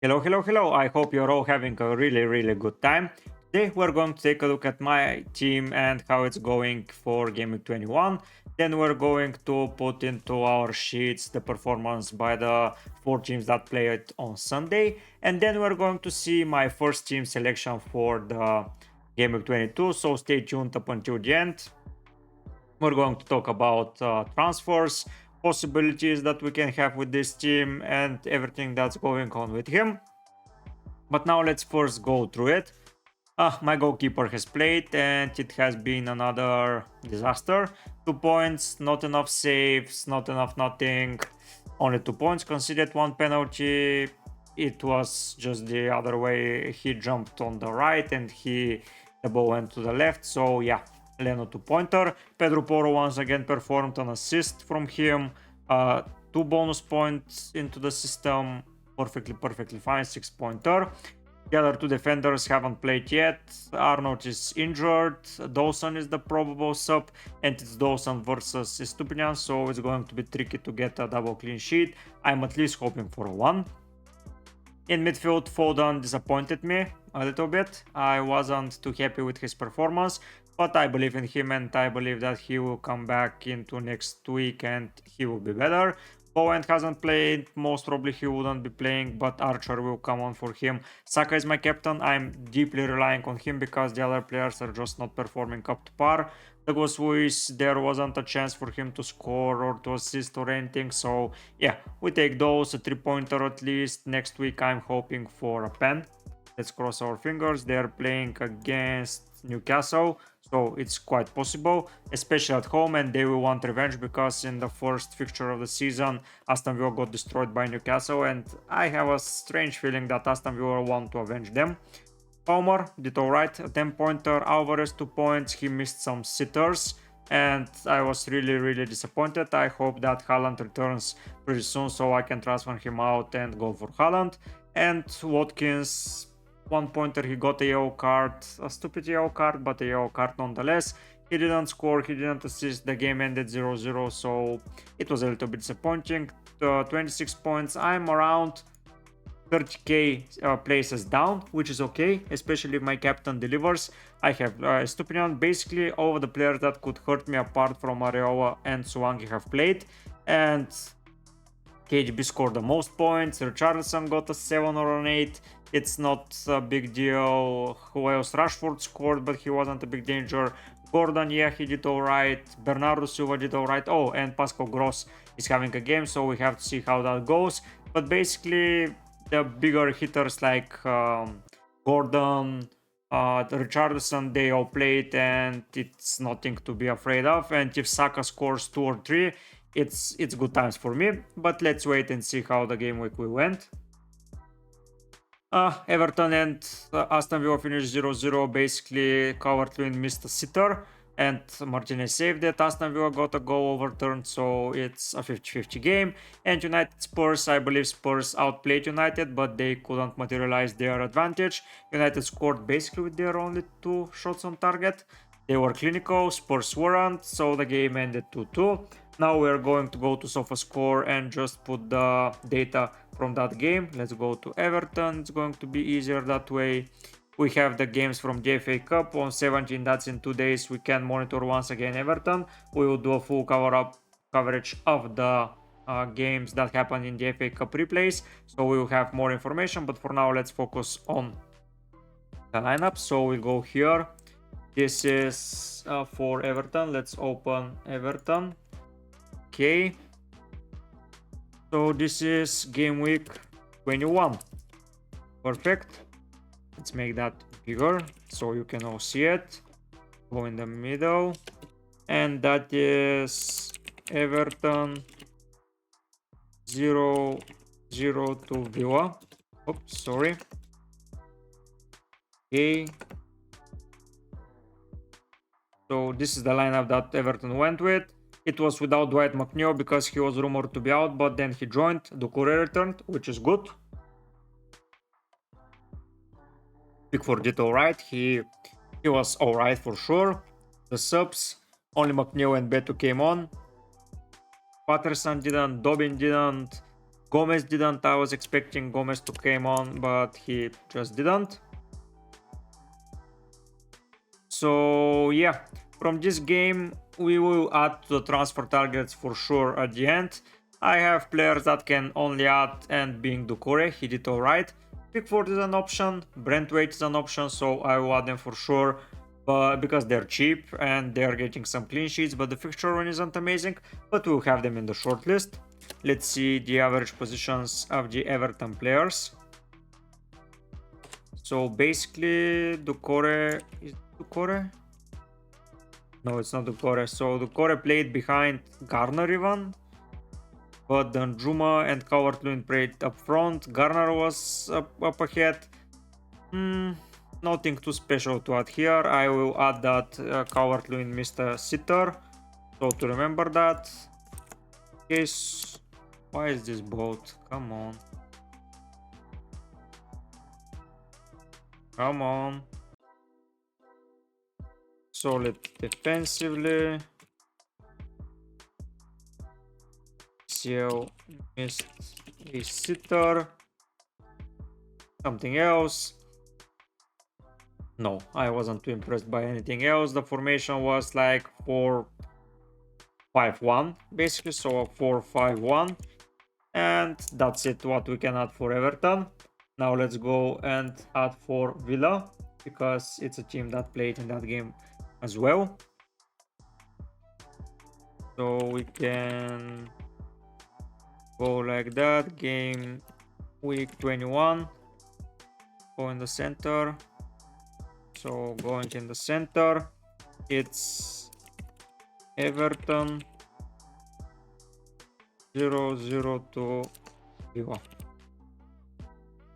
Hello. I hope you're all having a really good time. Today we're going to take a look at my team and how it's going for Gameweek 21. Then we're going to put into our sheets the performance by the 4 teams that played on Sunday. And then we're going to see my first team selection for the Gameweek 22. So stay tuned up until the end. We're going to talk about transfers, possibilities that we can have with this team, and everything that's going on with him. But now let's first go through it. My goalkeeper has played and it has been another disaster. 2 points, not enough saves, not enough nothing. Only 2 points, conceded 1 penalty. It was just the other way. He jumped on the right and the ball went to the left. So yeah, Leno 2-pointer. Pedro Porro once again performed an assist from him. 2 bonus points into the system. Perfectly fine, 6-pointer. The other 2 defenders haven't played yet. Arnold is injured. Dawson is the probable sub, and it's Dawson versus Estupinian, so it's going to be tricky to get a double clean sheet. I'm at least hoping for a 1. In midfield, Foden disappointed me a little bit. I wasn't too happy with his performance, but I believe in him and I believe that he will come back into next week and he will be better. Bowen hasn't played, most probably he wouldn't be playing, but Archer will come on for him. Saka is my captain, I'm deeply relying on him because the other players are just not performing up to par. Douglas Luiz, there wasn't a chance for him to score or to assist or anything, so yeah, we take those, a 3-pointer at least. Next week I'm hoping for a pen. Let's cross our fingers. They're playing against Newcastle, so it's quite possible, especially at home, and they will want revenge because in the first fixture of the season Aston Villa got destroyed by Newcastle, and I have a strange feeling that Aston Villa want to avenge them. Palmer did alright, a 10-pointer. Alvarez 2 points, he missed some sitters and I was really disappointed. I hope that Haaland returns pretty soon so I can transfer him out and go for Haaland. And Watkins, 1-pointer, he got a yellow card, a stupid yellow card, but a yellow card nonetheless. He didn't score, he didn't assist, the game ended 0-0, so it was a little bit disappointing. 26 points, I'm around 30k places down, which is okay, especially if my captain delivers. I have Stupinian. Basically all of the players that could hurt me apart from Areola and Swangi have played, and KGB scored the most points. Richarlison got a 7 or an 8. It's not a big deal. Who else? Rashford scored, but he wasn't a big danger. Gordon, yeah, he did alright. Bernardo Silva did alright. Oh, and Pascal Gross is having a game, so we have to see how that goes. But basically, the bigger hitters like Gordon, Richarlison, they all played, and it's nothing to be afraid of. And if Saka scores 2 or 3, it's good times for me. But let's wait and see how the game week will went. Everton and Aston Villa finished 0-0. Basically, Calvert-Lewin missed a sitter and Martinez saved it. Aston Villa got a goal overturned, so it's a 50-50 game. And United Spurs, I believe Spurs outplayed United, but they couldn't materialize their advantage. United scored basically with their only 2 shots on target. They were clinical, Spurs weren't, so the game ended 2-2. Now we're going to go to SofaScore and just put the data from that game. Let's go to Everton, it's going to be easier that way. We have the games from the FA Cup on 17, that's in 2 days. We can monitor once again Everton. We will do a full coverage of the games that happened in the FA Cup replays, so we will have more information, but for now let's focus on the lineup. So we go here. This is for Everton. Let's open Everton. Okay, so this is game week 21. Perfect. Let's make that bigger so you can all see it. Go in the middle, and that is Everton 0-0 to Villa. Oops, sorry. Okay, so this is the lineup that Everton went with. It was without Dwight McNeil because he was rumored to be out, but then he joined. Doucouré returned, which is good. Pickford did alright. He was alright for sure. The subs, only McNeil and Beto came on. Patterson didn't, Dobbin didn't. Gomez didn't. I was expecting Gomez to come on, but he just didn't. So yeah, from this game we will add to the transfer targets for sure at the end. I have players that can only add, and being Doucouré, he did alright. Pickford is an option, Brentwaite is an option, so I will add them for sure, but because they're cheap and they're getting some clean sheets, but the fixture run isn't amazing, but we'll have them in the short list. Let's see the average positions of the Everton players. So basically Doucouré is Doucouré? No, it's not Doucouré. So Doucouré played behind Garner even, but then Juma and Calvert-Lewin played up front. Garner was up ahead. Nothing too special to add here. I will add that Calvert-Lewin missed a sitter, so to remember that. Case, why is this boat? Come on. Come on. Solid defensively. CL missed a sitter. Something else. No, I wasn't too impressed by anything else. The formation was like 4-5-1 basically, so a 4-5-1, and that's it what we can add for Everton. Now let's go and add for Villa, because it's a team that played in that game as well. So we can go like that. Game week 21. Go in the center. So going in the center, it's Everton 0-0 to Villa.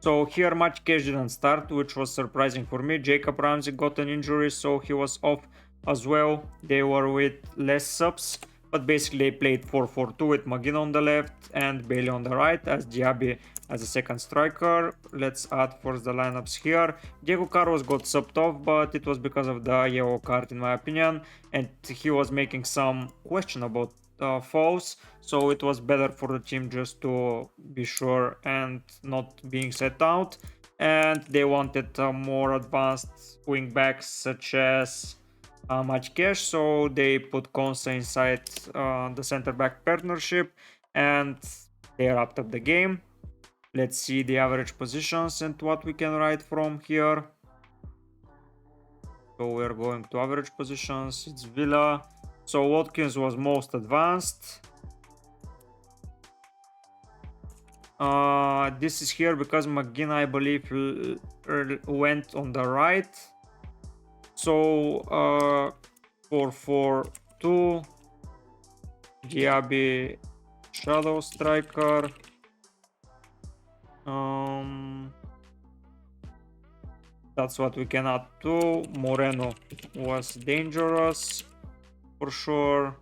So here much cash didn't start, which was surprising for me. Jacob Ramsey got an injury, so he was off as well. They were with less subs, but basically they played 4-4-2 with McGinn on the left and Bailey on the right, as Diaby as a second striker. Let's add first the lineups here. Diego Carlos got subbed off, but it was because of the yellow card in my opinion, and he was making some questionable fouls, so it was better for the team just to be sure and not being set out. And they wanted more advanced wing backs such as much cash, so they put Konsa inside the center back partnership, and they wrapped up the game. Let's see the average positions and what we can write from here. So we're going to average positions. It's Villa. So Watkins was most advanced. This is here because McGinn, I believe, went on the right. So 4-4-2. Diaby shadow striker. That's what we can add to. Moreno was dangerous for sure.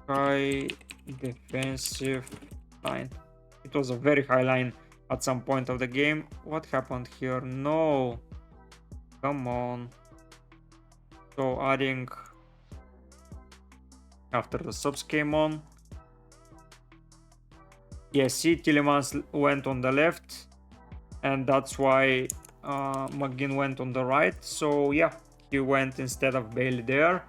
High defensive line. It was a very high line at some point of the game. What happened here? No, come on. So adding after the subs came on. Yes, see, Tielemans went on the left, and that's why McGinn went on the right. So yeah, he went instead of Bailey there.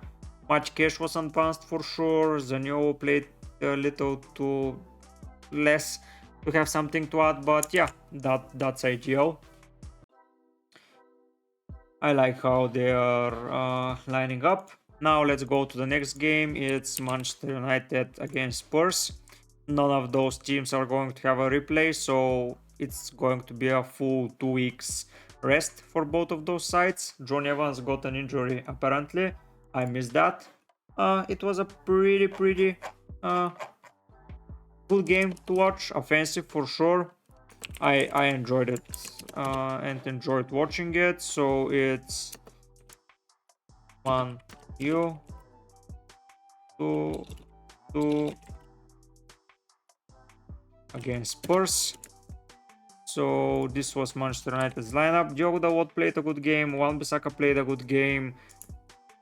Much cash was advanced for sure. Zaniolo played a little too less to have something to add, but yeah, that's ideal. I like how they are lining up. Now let's go to the next game. It's Manchester United against Spurs. None of those teams are going to have a replay, so it's going to be a full 2 weeks rest for both of those sides. John Evans got an injury apparently. I missed that. It was a pretty good game to watch. Offensive for sure. I enjoyed it and enjoyed watching it. So it's 1-2 against Spurs. So this was Manchester United's lineup. Diogo Dalot played a good game. Wan-Bissaka played a good game.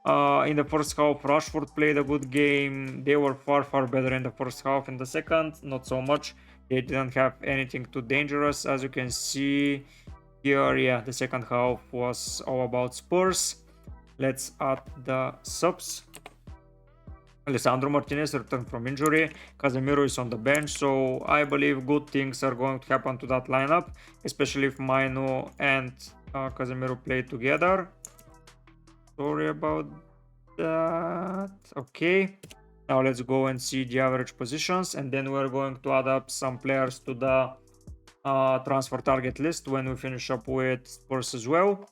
In the first half, Rashford played a good game. They were far better in the first half. In the second, not so much. They didn't have anything too dangerous, as you can see here. Yeah, the second half was all about Spurs. Let's add the subs. Alessandro Martinez returned from injury. Casemiro is on the bench, so I believe good things are going to happen to that lineup, especially if Mainu and Casemiro play together. Sorry about that. Okay, now let's go and see the average positions, and then we're going to add up some players to the transfer target list when we finish up with Spurs as well.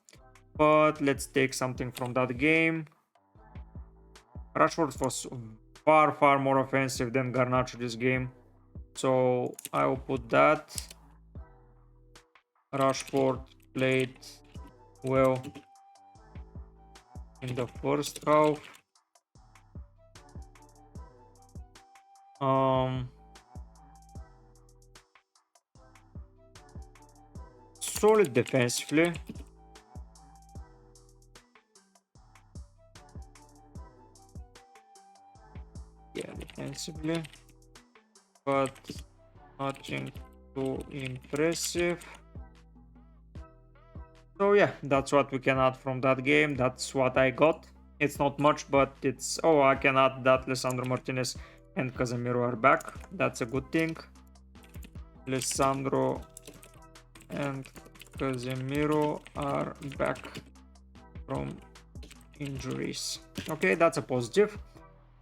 But let's take something from that game. Rashford was far more offensive than Garnacho this game, so I will put that. Rashford played well in the first half. Solid defensively. Yeah, defensively, but nothing too impressive. So yeah, that's what we can add from that game. That's what I got. It's not much, but it's... Oh, I can add that Alessandro Martinez and Casemiro are back. That's a good thing. Alessandro and Casemiro are back from injuries. Okay, that's a positive.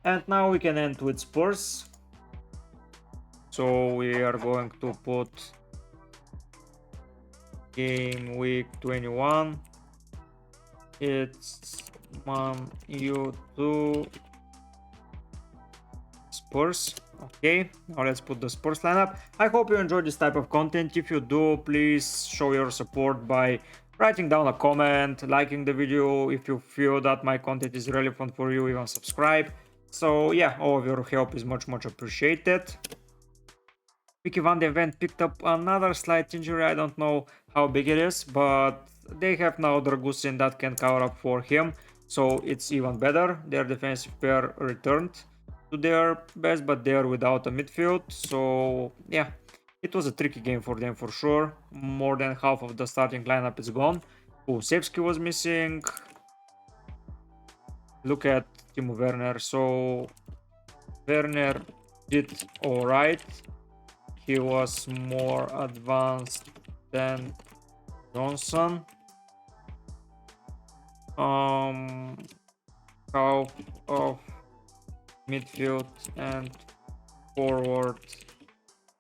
And now we can end with Spurs. So we are going to put Gameweek 21. It's Man U2 Spurs. Okay, now let's put the Spurs lineup. I hope you enjoyed this type of content. If you do, please show your support by writing down a comment, liking the video. If you feel that my content is relevant for you, even subscribe. So yeah, all of your help is much appreciated. Mickey Van de Ven picked up another slight injury. I don't know how big it is, but they have now Dragusin that can cover up for him, so it's even better. Their defensive pair returned to their best, but they are without a midfield. So yeah, it was a tricky game for them for sure. More than half of the starting lineup is gone. Kulusevski was missing. Look at Timo Werner. So Werner did alright. He was more advanced than Johnson. Half of midfield and forward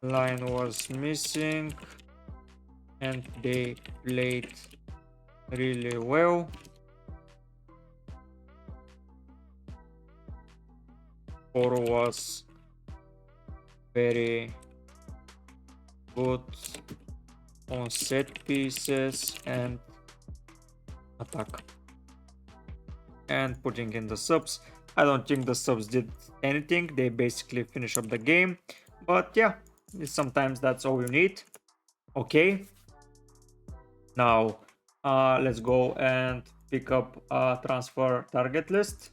line was missing, and they played really well. Oro was very good on set pieces and attack. And putting in the subs, I don't think the subs did anything. They basically finish up the game, but yeah, sometimes that's all you need. Okay, now let's go and pick up a transfer target list.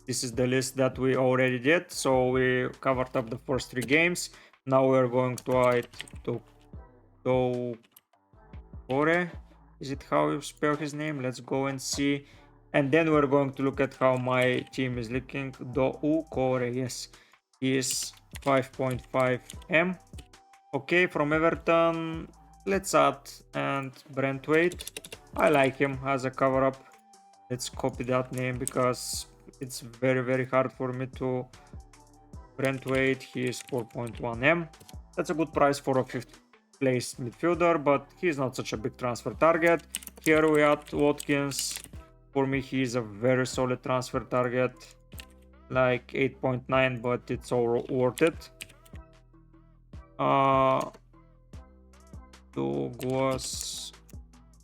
This is the list that we already did, so we covered up the first 3 games. Now we're going to add to Kore. Is it how you spell his name? Let's go and see. And then we're going to look at how my team is looking. Kore, yes, he is 5.5 M. Okay, from Everton, let's add and Brentwaite. I like him as a cover up. Let's copy that name because it's very hard for me to... Brentwaite, he is 4.1 M. That's a good price for a 5th place midfielder, but he's not such a big transfer target. Here we add Watkins. For me, he is a very solid transfer target, like 8.9, but it's all worth it. Douglas,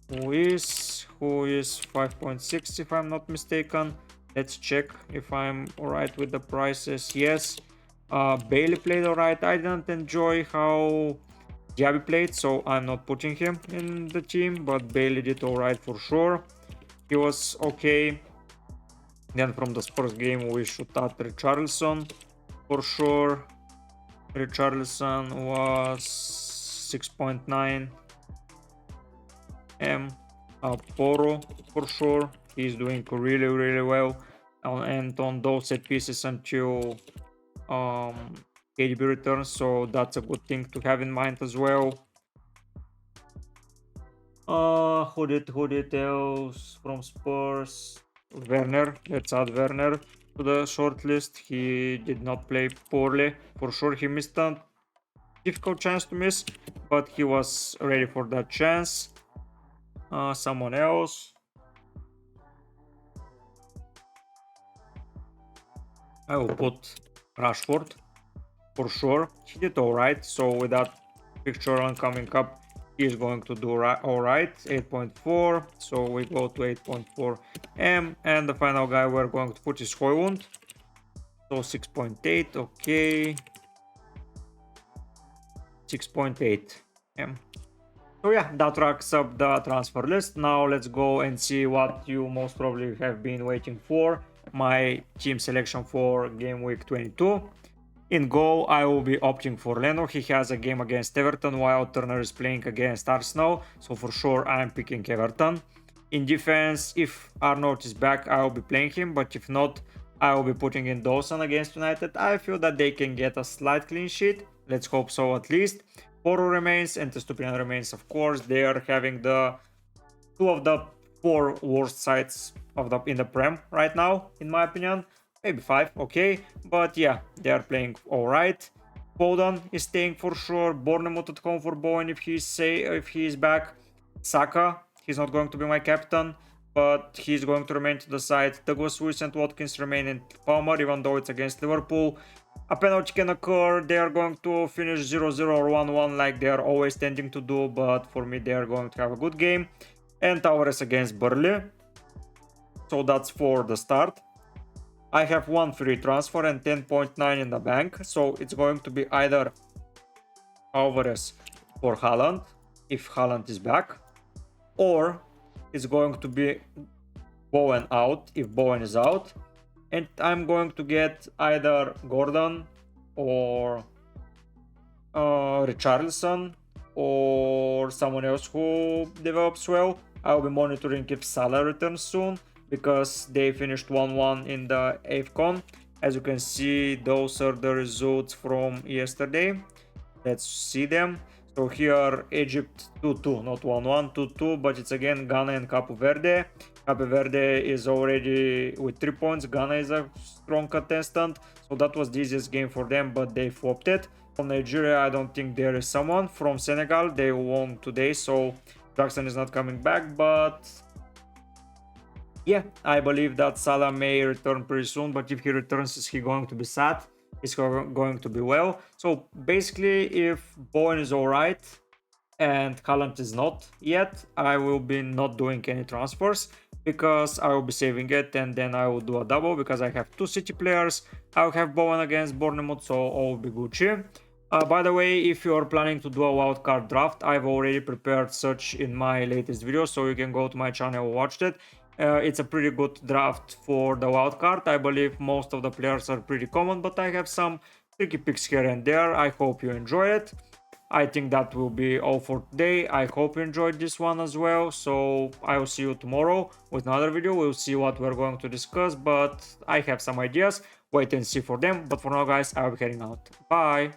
who is 5.6 if I'm not mistaken. Let's check if I'm alright with the prices. Yes, Bailey played alright. I didn't enjoy how Diaby played, so I'm not putting him in the team, but Bailey did alright for sure. He was okay. Then from the Spurs game we should add Richarlison for sure. Richarlison was 6.9 M. Poro for sure. He's doing really well. And on those set pieces until KDB returns, so that's a good thing to have in mind as well. Who did else from Spurs? Werner. Let's add Werner to the short list. He did not play poorly. For sure, he missed a difficult chance to miss, but he was ready for that chance. Someone else. I will put Rashford for sure. He did alright, so with that picture on coming up, he's going to do alright. 8.4, so we go to 8.4 M, and the final guy we're going to put is Højlund, so 6.8. okay, 6.8 M. So yeah, that wraps up the transfer list. Now let's go and see what you most probably have been waiting for, my team selection for game week 22. In goal, I will be opting for Leno. He has a game against Everton while Turner is playing against Arsenal, so for sure I'm picking Everton. In defense, if Arnold is back, I will be playing him, but if not, I will be putting in Dawson against United. I feel that they can get a slight clean sheet. Let's hope so at least. Poro remains and Estupiñán remains, of course. They are having the two of the four worst sides of in the Prem right now, in my opinion. Maybe 5, okay, but yeah, they are playing alright. Foden is staying for sure. Bournemouth at home for Bowen if he's back. Saka, he's not going to be my captain, but he's going to remain to the side. Douglas Luiz and Watkins remain in Palmer, even though it's against Liverpool. A penalty can occur. They are going to finish 0-0 or 1-1 like they are always tending to do, but for me they are going to have a good game. And Tavares against Burnley. So that's for the start. I have one free transfer and 10.9 in the bank, so it's going to be either Alvarez for Haaland, if Haaland is back, or it's going to be Bowen out, if Bowen is out, and I'm going to get either Gordon or Richarlison or someone else who develops well. I'll be monitoring if Salah returns soon, because they finished 1-1 in the AFCON. As you can see, those are the results from yesterday. Let's see them. So here Egypt 2-2, not 1-1, 2-2, but it's again Ghana and Cape Verde. Cape Verde is already with 3 points. Ghana is a strong contestant, so that was the easiest game for them, but they flopped it. From Nigeria, I don't think there is someone. From Senegal, they won today, so Jackson is not coming back, but yeah, I believe that Salah may return pretty soon, but if he returns, is he going to be sad? Is he going to be well? So basically, if Bowen is alright and Haaland is not yet, I will be not doing any transfers, because I will be saving it and then I will do a double, because I have two City players. I'll have Bowen against Bournemouth, so all will be Gucci. By the way, if you're planning to do a wildcard draft, I've already prepared such in my latest video, so you can go to my channel and watch it. It's a pretty good draft for the wildcard. I believe most of the players are pretty common, but I have some tricky picks here and there. I hope you enjoy it. I think that will be all for today. I hope you enjoyed this one as well. So I will see you tomorrow with another video. We'll see what we're going to discuss, but I have some ideas. Wait and see for them. But for now, guys, I'll be heading out. Bye.